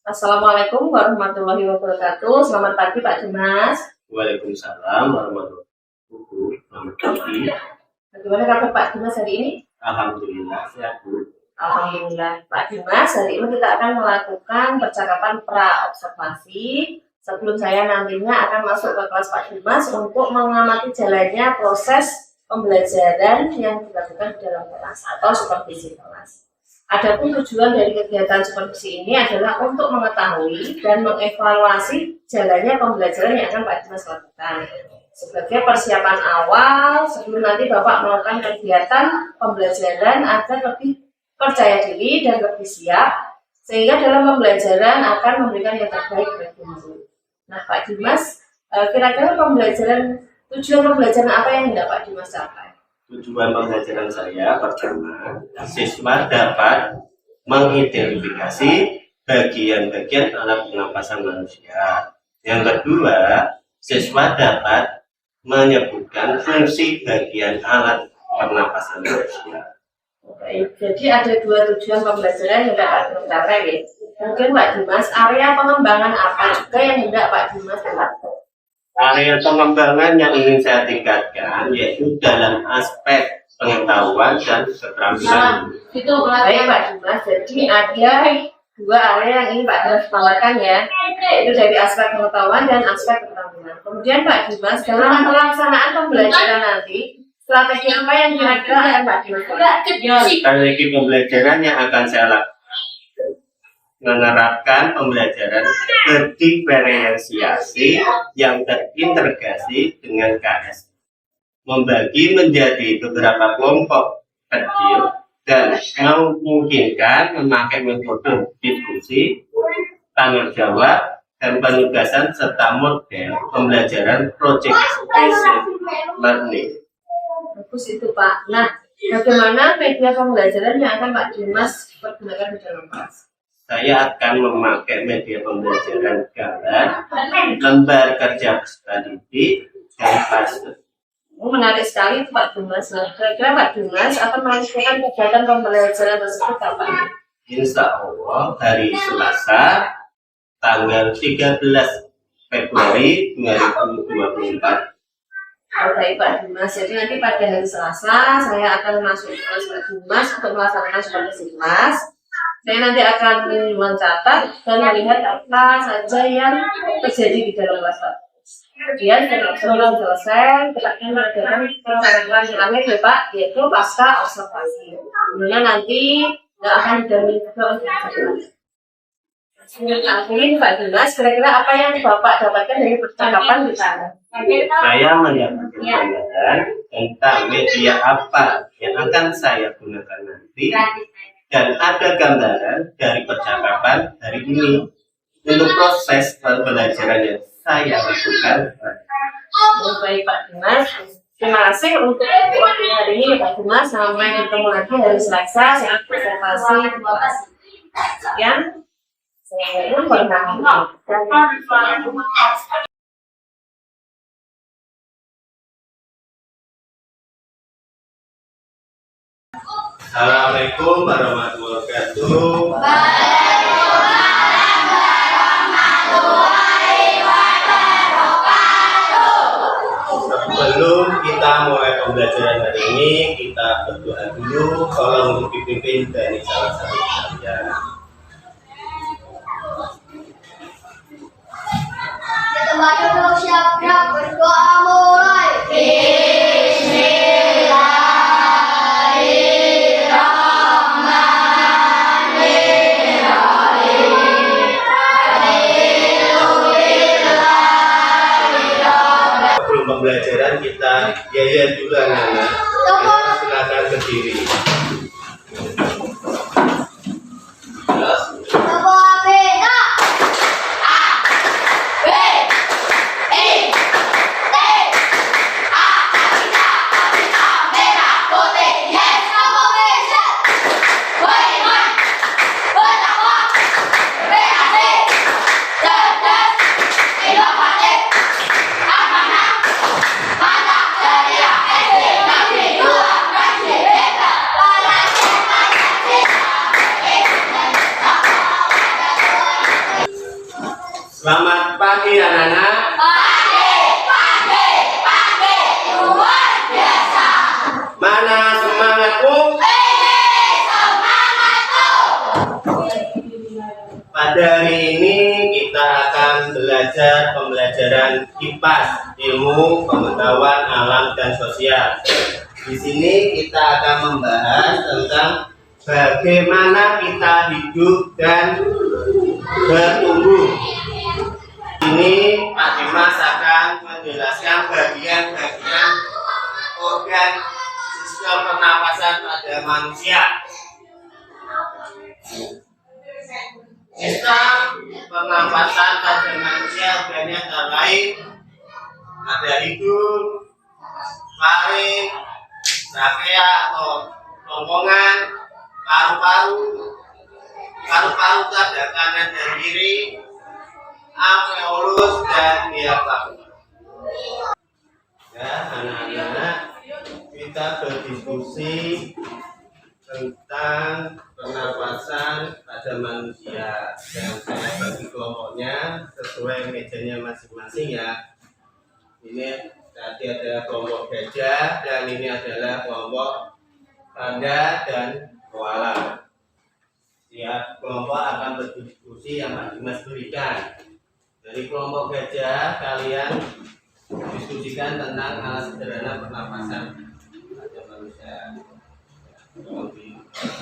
Assalamualaikum warahmatullahi wabarakatuh. Selamat pagi Pak Dimas. Waalaikumsalam warahmatullahi wabarakatuh. Selamat pagi. Bagaimana kabar Pak Dimas hari ini? Alhamdulillah sehat Bu. Alhamdulillah Pak Dimas, hari ini kita akan melakukan percakapan pra-observasi. Sebelum saya nantinya akan masuk ke kelas Pak Dimas untuk mengamati jalannya proses pembelajaran yang dilakukan di dalam kelas atau supervisi kelas. Adapun tujuan dari kegiatan supervisi ini adalah untuk mengetahui dan mengevaluasi jalannya pembelajaran yang akan Pak Dimas lakukan sebagai persiapan awal sebelum nanti Bapak melakukan kegiatan pembelajaran agar lebih percaya diri dan lebih siap sehingga dalam pembelajaran akan memberikan yang terbaik bagi guru. Nah Pak Dimas, kira-kira tujuan pembelajaran apa yang hendak Pak Dimas capai? Tujuan pembelajaran saya pertama, siswa dapat mengidentifikasi bagian-bagian alat pernapasan manusia. Yang kedua, siswa dapat menyebutkan fungsi bagian alat pernapasan manusia. Baik, jadi ada dua tujuan pembelajaran yang dapat tercapai ya. Mungkin Pak Dimas, area pengembangan apa juga yang hendak Pak Dimas lakukan? Area pengembangan yang ingin saya tingkatkan yaitu dalam aspek pengetahuan dan keterampilan. Itu baik Pak Dimas, jadi ada dua area yang ingin Pak Dimas tawarkan ya, yaitu dari aspek pengetahuan dan aspek keterampilan. Kemudian Pak Dimas, dalam pelaksanaan pembelajaran nanti, strategi apa yang kira-kira akan Pak Dimas lakukan? Strategi pembelajaran yang akan saya lakukan menerapkan pembelajaran berdiferensiasi yang terintegrasi dengan KS, membagi menjadi beberapa kelompok kecil dan memungkinkan memakai metode diskusi, tanya jawab, dan penugasan serta model pembelajaran project-based learning. Bagus itu Pak. Nah, bagaimana media pembelajaran yang akan Pak Dimas pergunakan di dalam kelas? Saya akan memakai media pembelajaran gambar, lembar kerja peserta didik, dan poster. Menarik sekali Pak Dimas. Nah, kira-kira Pak Dimas akan melakukan kegiatan pembelajaran tersebut kapan? Insya Allah hari Selasa, tanggal 13 Februari 2024. Baik Pak Dimas, jadi nanti pada hari Selasa saya akan masuk ke kelas Pak Dimas untuk melaksanakan supervisi kelas. Saya nanti akan mencatat dan melihat apa saja yang terjadi di dalam kelas Pak. Kemudian sebelum selesai, kita akan melakukan percakapan terakhir ya Pak, yaitu pasca observasi. Kemudian nanti akan didampingi juga untuk akhirnya Pak Dimas, kira-kira apa yang Bapak dapatkan dari percakapan di sana? Saya mendapatkan pelajaran tentang media apa yang akan saya gunakan nanti, dan ada gambaran dari percakapan hari ini untuk proses pembelajaran yang saya lakukan. Baik Pak Dimas, terima kasih untuk waktu hari ini Pak Dimas. Sampai ketemu lagi hari Selasa. Saya observasi. Sekian. Saya Assalamualaikum warahmatullahi wabarakatuh. Sebelum kita mulai pembelajaran hari ini, kita berdoa dulu, tolong dipimpin dari salah satu kalian. Siap-siap berdoa mulai. Pembelajaran kita biaya dulu anak-anak. Silakan berdiri. Selamat pagi anak-anak. Luar biasa. Mana semangatmu? Pada hari ini kita akan belajar pembelajaran IPAS, ilmu pengetahuan alam dan sosial. Di sini kita akan membahas tentang bagaimana kita hidup dan bertumbuh. Ini Pak Dimas akan menjelaskan bagian-bagian organ sistem pernapasan pada manusia. Sistem pernapasan pada manusia organnya antara lain ada hidung, faring, trakea atau ronggongan, paru-paru ada kanan dan kiri, alveolus dan diafragma. Ya, anak-anak, kita berdiskusi tentang pernapasan pada manusia dan saya bagi kelompoknya sesuai mejanya masing-masing ya. Ini tadi ada kelompok gajah dan ini adalah kelompok panda dan koala. Setiap kelompok akan berdiskusi yang Pak Dimas berikan. Dari kelompok gajah kalian diskusikan tentang alat sederhana pernapasan pada manusia.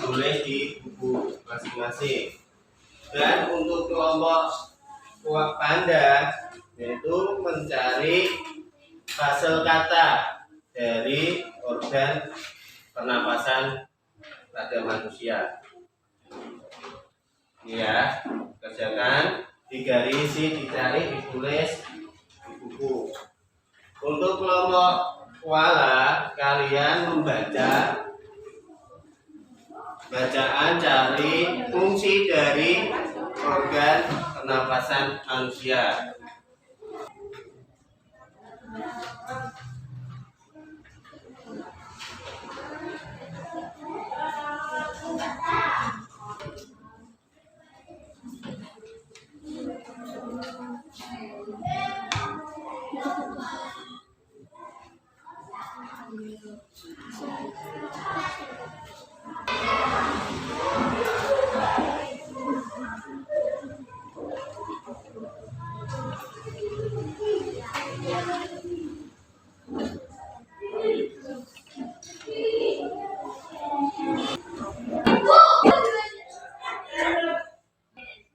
Tulis di buku masing-masing. Dan untuk kelompok panda yaitu mencari hasil kata dari organ pernapasan pada manusia. Ya, kerjakan, digarisi, dicari, ditulis di buku. Untuk kelompok koala, kalian membaca bacaan cari fungsi dari organ pernapasan manusia.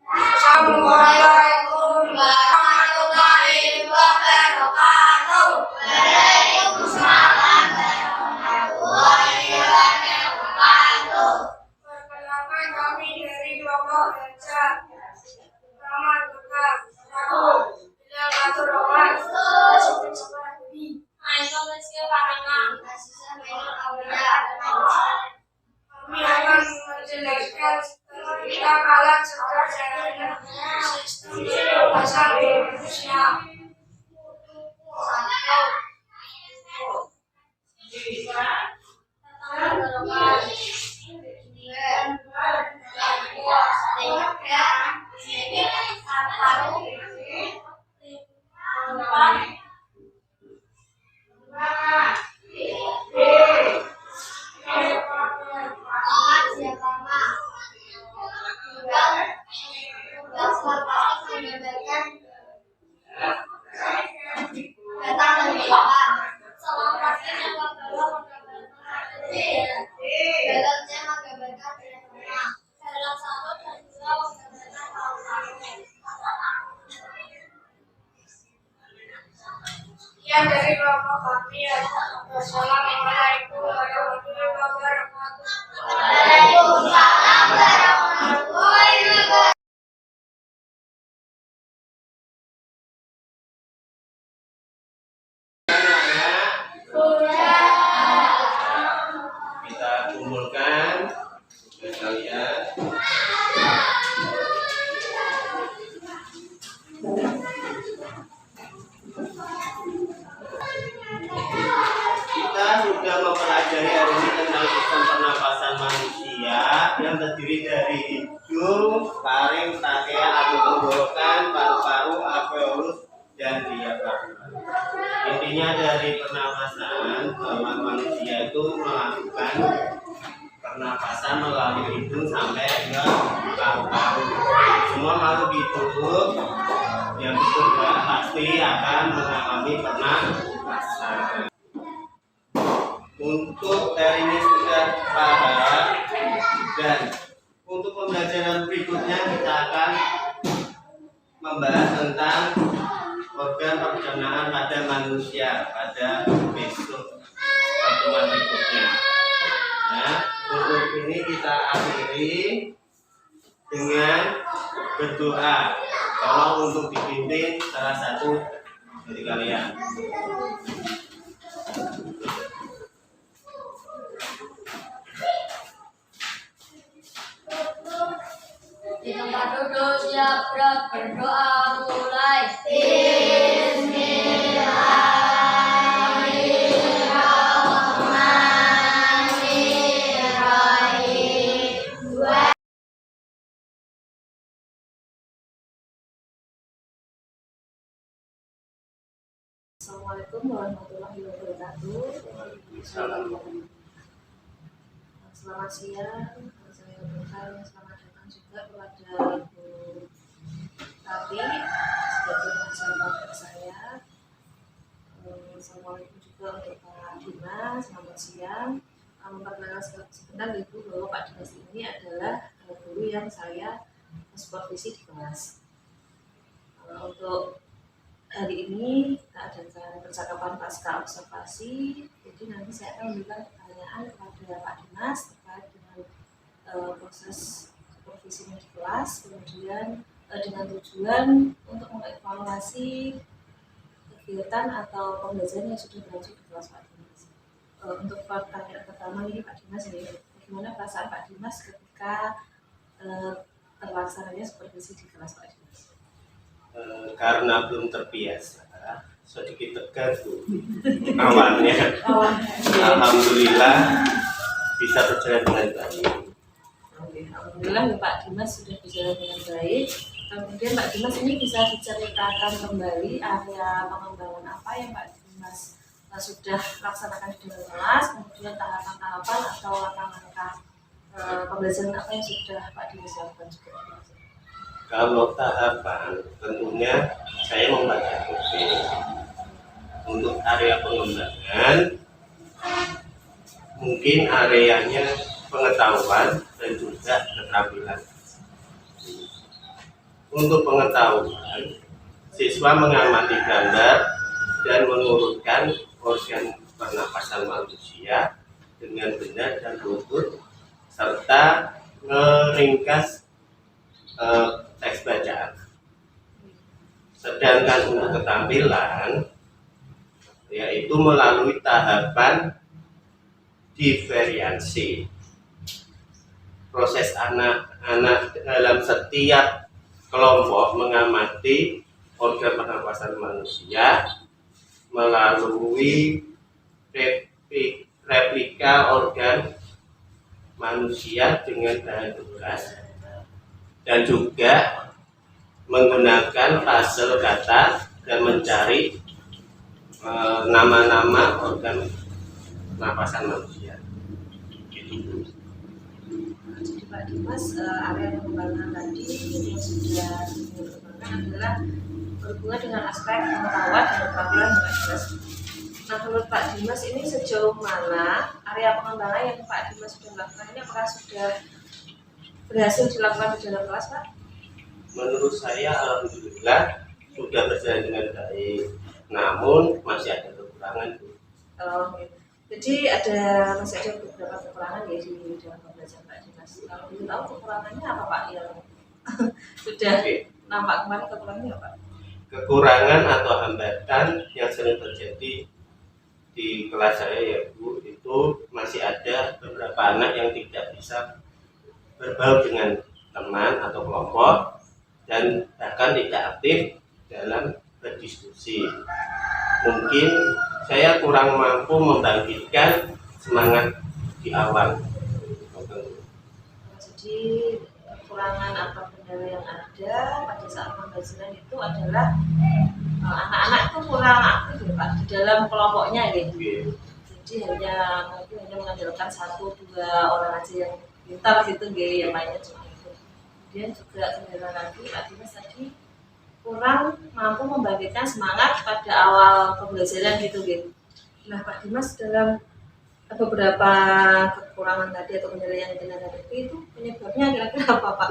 Assalamualaikum warahmatullahi wabarakatuh. Waalaikumsalam warahmatullahi wabarakatuh. Perkenalkan kami dari kelompok gajah. Nama lengkap aku Bilal Batur Roman. Kami akan menjelaskan tentang alat sederhana sistem pernapasan manusia. Sekian dari kelompok kami. Wassalamualaikum warahmatullahi wabarakatuh. Waalaikumsalam warahmatullahi wabarakatuh. Kita kumpulkan tugas kalian. Kita terdiri dari hidung, taring, trachea atau tenggorokan, paru-paru, alveolus, dan diafragma. Intinya dari pernapasan bahwa manusia itu melakukan pernapasan melalui hidung sampai ke paru-paru. Semua makhluk hidup yang bekerja pasti akan mengalami pernapasan. Untuk hari ini sudah paham, dan untuk pembelajaran berikutnya kita akan membahas tentang organ pencernaan pada manusia pada besok pertemuan berikutnya. Nah, untuk ini kita akhiri dengan berdoa. Tolong untuk dipimpin salah satu dari kalian. Di tempat duduk siap berdoa mulai. Assalamualaikum warahmatullahi wabarakatuh. Selamat siang, saya ucapkan selamat datang juga kepada Ibu Tati sebagai pengajar saya. Assalamualaikum juga untuk Pak Dimas, selamat siang. Memperkenalkan sebentar Ibu bahwa Pak Dimas ini adalah guru yang saya supervisi di kelas. Untuk hari ini kita adakan percakapan pasca observasi. Jadi nanti saya akan memberikan pertanyaan kepada Pak Dimas terkait dengan proses supervisinya di kelas, kemudian dengan tujuan untuk mengevaluasi kegiatan atau pembelajaran yang sudah berlangsung di kelas Pak Dimas. Untuk pertanyaan pertama ini Pak Dimas, bagaimana perasaan Pak Dimas ketika terlaksananya supervisi di kelas Pak Dimas? Karena belum terbiasa, sedikit tegar tuh awalnya. Alhamdulillah bisa berjalan dengan baik. Alhamdulillah ya Pak Dimas sudah berjalan dengan baik. Kemudian Pak Dimas ini bisa diceritakan kembali area pengembangan apa yang Pak Dimas sudah laksanakan di dalam kelas, kemudian tahapan-tahapan atau langkah-langkah pembelajaran apa yang sudah Pak Dimas lakukan juga. Kalau tahapan, tentunya saya membaca topik. Untuk area pengembangan, mungkin areanya pengetahuan dan juga keterampilan. Untuk pengetahuan, siswa mengamati gambar dan mengurutkan organ pernapasan manusia dengan benar dan lurus, serta meringkas teks bacaan. Sedangkan untuk keterampilan yaitu melalui tahapan diferensiasi. Proses anak-anak dalam setiap kelompok mengamati organ pernapasan manusia melalui replika organ manusia dengan bahan bekas, dan juga menggunakan puzzle kata dan mencari nama-nama organ pernapasan manusia. Gitu. Jadi Pak Dimas, area pengembangan tadi yang sudah dikembangkan adalah berhubungan dengan aspek pengetahuan dan keterampilan Pak Dimas. Nah, menurut Pak Dimas ini sejauh mana area pengembangan yang Pak Dimas sudah lakukan ini apakah sudah berhasil dilakukan di dalam kelas, Pak? Menurut saya alhamdulillah sudah berjalan dengan baik, namun masih ada kekurangan. Jadi masih ada beberapa kekurangan ya di dalam pembelajaran Pak Dimas. Kalau boleh tahu kekurangannya apa Pak yang sudah nampak kemarin, kekurangannya apa? Kekurangan atau hambatan yang sering terjadi di kelas saya ya Bu, itu masih ada beberapa anak yang tidak bisa berbaur dengan teman atau kelompok dan bahkan tidak aktif dalam berdiskusi. Mungkin saya kurang mampu membangkitkan semangat di awal. Jadi Jadi kekurangan atau kendala yang ada pada saat pembelajaran itu adalah anak-anak itu kurang aktif ya Pak di dalam kelompoknya gitu. Jadi mungkin hanya mengandalkan 1-2 orang aja yang pintar gitu gitu, yang lainnya cuma itu. Kemudian juga kendala lagi Pak Dimas tadi kurang mampu membangkitkan semangat pada awal pembelajaran gitu gitu. Nah Pak Dimas dalam beberapa kekurangan tadi atau kendala yang kita hadapi itu penyebabnya kira-kira apa Pak?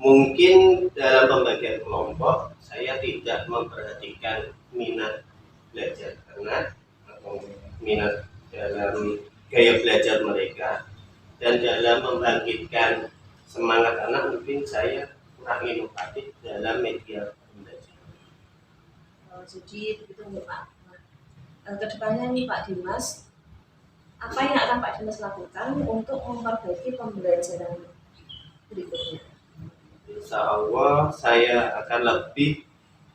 Mungkin dalam pembagian kelompok saya tidak memperhatikan minat belajar anak atau minat dalam gaya belajar mereka, dan dalam membangkitkan semangat anak mungkin saya kurang inovatif dalam media belajar. Jadi begitu nih Pak. Kedepannya nih Pak Dimas, apa yang akan Pak Dimas lakukan untuk memperbaiki pembelajaran berikutnya? Insya Allah saya akan lebih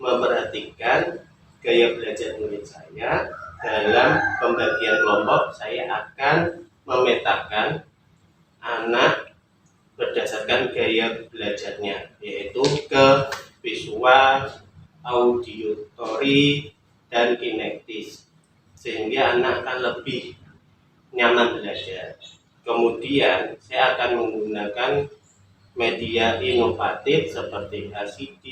memperhatikan gaya belajar murid saya. Dalam pembagian kelompok saya akan memetakan anak berdasarkan gaya belajarnya, yaitu ke visual, auditory, dan kinektis, sehingga anak akan lebih nyaman belajar. Kemudian saya akan menggunakan media inovatif seperti LCD,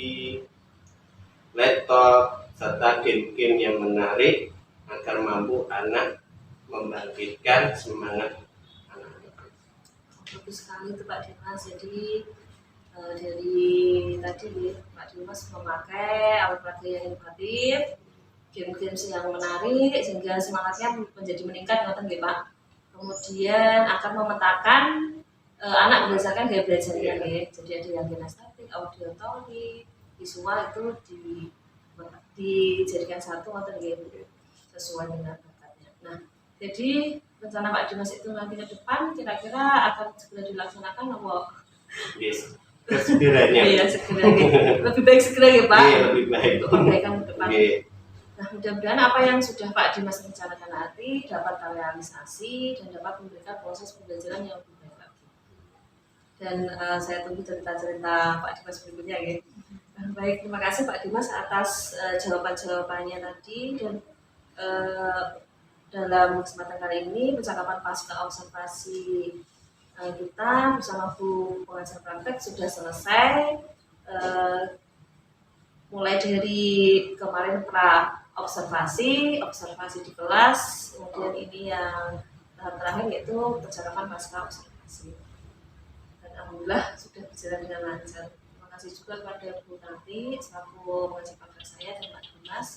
laptop, serta game-game yang menarik agar mampu anak membangkitkan semangat anak-anak. Bagus sekali itu Pak Dimas. Jadi dari tadi Pak Dimas memakai alat peraga yang inovatif, game-game yang menarik sehingga semangatnya menjadi meningkat, ngoten nggih Pak. Kemudian akan memetakan anak berdasarkan gaya belajarnya nggih. Jadi ada yang kinestetik, auditory, visual itu dijadikan satu ngoten nggih sesuai dengan bakatnya. Nah, jadi rencana Pak Dimas itu nanti ke depan kira-kira akan segera dilaksanakan apa? Yes, segera. Iya, segera. Lebih baik segera ya Pak. Iya, lebih baik. Untuk perbaikan ke depan. Iya. Nah, mudah-mudahan apa yang sudah Pak Dimas rencanakan nanti dapat terrealisasi dan dapat memberikan proses pembelajaran yang lebih baik lagi. Dan saya tunggu cerita-cerita Pak Dimas berikutnya ya. Baik, terima kasih Pak Dimas atas jawaban-jawabannya tadi, dan dalam kesempatan kali ini percakapan pasca observasi kita bersama Bu Pengajar Praktek sudah selesai. Mulai dari kemarin observasi di kelas, kemudian ini yang tahap terakhir yaitu percakapan pasca observasi. Dan alhamdulillah sudah berjalan dengan lancar. Terima kasih juga kepada Bu Tati selaku pengajar praktek saya dan Pak Dimas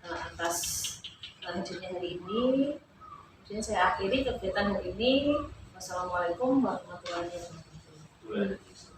atas hadirnya hari ini. Kemudian saya akhiri kegiatan hari ini. Wassalamualaikum warahmatullahi wabarakatuh.